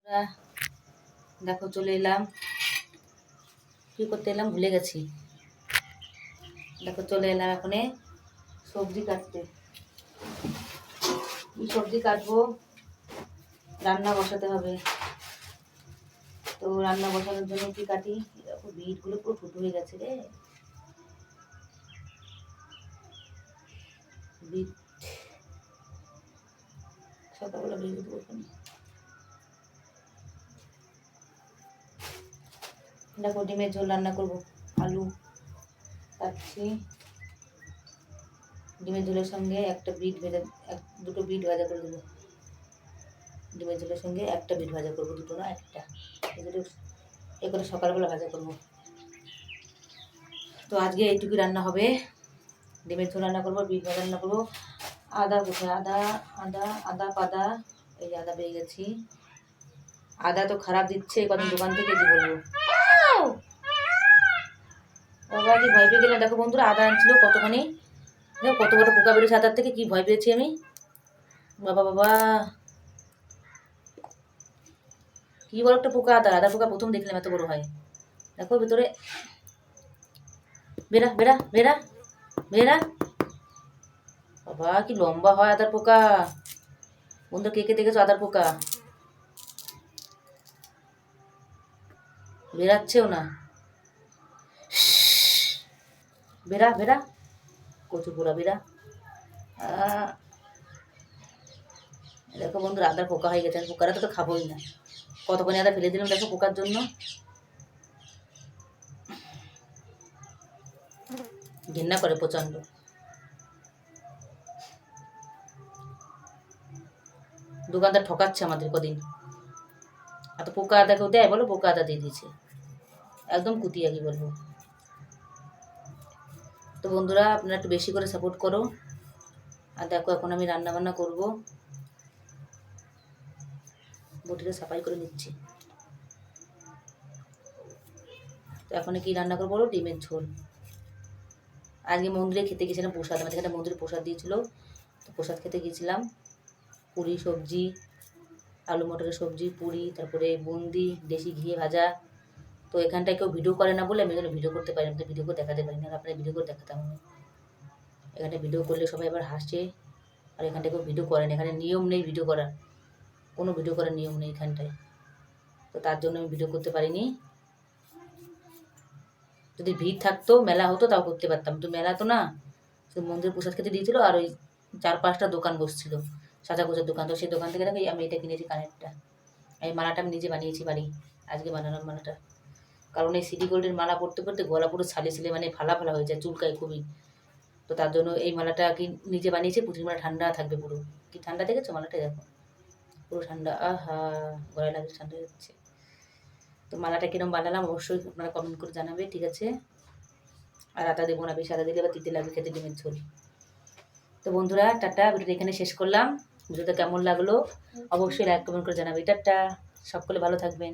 আহ, দেখো চলে এলাম। কি করতে এলাম ভুলে গেছি। দেখো চলে এলাম এখানে সবজি কাটতে। কি সবজি কাটবো, রান্না বসাতে হবে। তো রান্না বসানোর জন্য কি কাটি, দেখো বিটগুলো পুরো ফুটো হয়ে গেছে রে। বিট সকালবেলা ভেজে দেবো। দেখো ডিমের ঝোল রান্না করব। আলু কাটছি, ডিমের ঝোলের সঙ্গে একটা বিট ভেজা, দুটো বিট ভাজা করে দেবো। ডিমের ঝোলের সঙ্গে একটা বিট ভাজা করবো, দুটো না একটা। এ করে সকালবেলা ভাজা করবো। তো আজকে এইটুকু রান্না হবে। ডিমের ঝোল রান্না করবো, বিট ভাজা রান্না করবো। আদা কোথায়, আদা আদা আদা পাদা, এই আদা পেয়ে গেছি। আদা তো খারাপ দিচ্ছে, কদিন দোকান থেকে কি বলবো। বাবা কি ভয় পেয়ে গেলাম। দেখো বন্ধুরা, আদা আনছিল কতখানি, দেখো কত বড় পোকা বেরোচ্ছে আদার থেকে, কি ভয় পেয়েছি আমি। বাবা বাবা, কি বড় একটা পোকা। আদা আদা পোকা প্রথম দেখলাম এত বড় হয়। দেখো ভিতরে, বেরা বেরা বেরা বেরা। বাবা কি লম্বা হয় আদার পোকা। বন্ধু কে কে দেখেছো আদার পোকা? বেরাচ্ছেও না। বেরা বেরা, কচু পোড়া বেরা। দেখো বন্ধুরা, আদার পোকা হয়ে গেছে। পোকাটা তো খাবোই না। কতক্ষণে আদা ফেলে দিলাম দেখো পোকার জন্য। ঘৃণা করে প্রচন্ড। দোকানদার ঠকাচ্ছে আমাদের কদিন। এত পোকা আদা কেউ দেয় বলো? পোকা আদা দিয়ে দিয়েছে, একদম কুতিয়া কি বলবো। তো বন্ধুরা, আপনারা একটু বেশি করে সাপোর্ট করো। আর দেখো এখন আমি রান্না বান্না করবো। বটিটা সাফাই করে নিচ্ছি। তো এখন কি রান্না করবো বলো? ডিমের ঝোল। আজকে মন্দিরে খেতে গেছিলাম প্রসাদ, আমাদের এখানে মন্দিরে প্রসাদ দিয়েছিল। তো প্রসাদ খেতে গিয়েছিলাম। পুরি সবজি, আলু মটরের সবজি, পুরি, তারপরে বুন্দি, দেশি ঘি ভাজা। তো এখানটায় কেউ ভিডিও করে না বলে আমি এখানে ভিডিও করতে পারি না, ভিডিও করে দেখাতে পারি না। আপনার ভিডিও করে দেখাতাম আমি। এখানে ভিডিও করলে সবাই আবার হাসে। আর এখানটায় কেউ ভিডিও করে না, এখানে নিয়ম নেই ভিডিও করার, কোনো ভিডিও করার নিয়ম নেই এখানটায়। তো তার জন্য আমি ভিডিও করতে পারিনি। যদি ভিড় থাকতো, মেলা হতো, তাও করতে পারতাম। তো মেলা তো না, তো মন্দির প্রসাদ খেতে দিয়েছিল। আর ওই 4-5টা দোকান বসছিল, সাজা গোজার দোকান। তো সেই দোকান থেকে দেখো আমি এটা কিনেছি, কানেরটা। এই মালাটা আমি নিজে বানিয়েছি বাড়ি, আজকে বানালাম মালাটা। কারণ এই সিটি গোল্ডের মালা পরতে পরতে গলা পুরো ছালে ছিলে, মানে ফালা ফালা হয়ে যায়, চুলকায় খুবই। তো তার জন্য এই মালাটা কি নিজে বানিয়েছি। পুঁথির মালা ঠান্ডা থাকবে পুরো। কি ঠান্ডা দেখেছো মালাটা? দেখো পুরো ঠান্ডা। আহা, গলায় লাগছে, ঠান্ডা যাচ্ছে। তো মালাটা কিরম বানালাম অবশ্যই আপনারা কমেন্ট করে জানাবে, ঠিক আছে? আর আদা দেবো না বেশি, আদা দিলে আবার তিতে লাগবে খেতে ডিমের ঝোল। তো বন্ধুরা টাটা, ভিডিওটা এখানে শেষ করলাম। ভিডিওটা কেমন লাগলো অবশ্যই লাইক কমেন্ট করে জানাবে। টাটা, সকলে ভালো থাকবেন।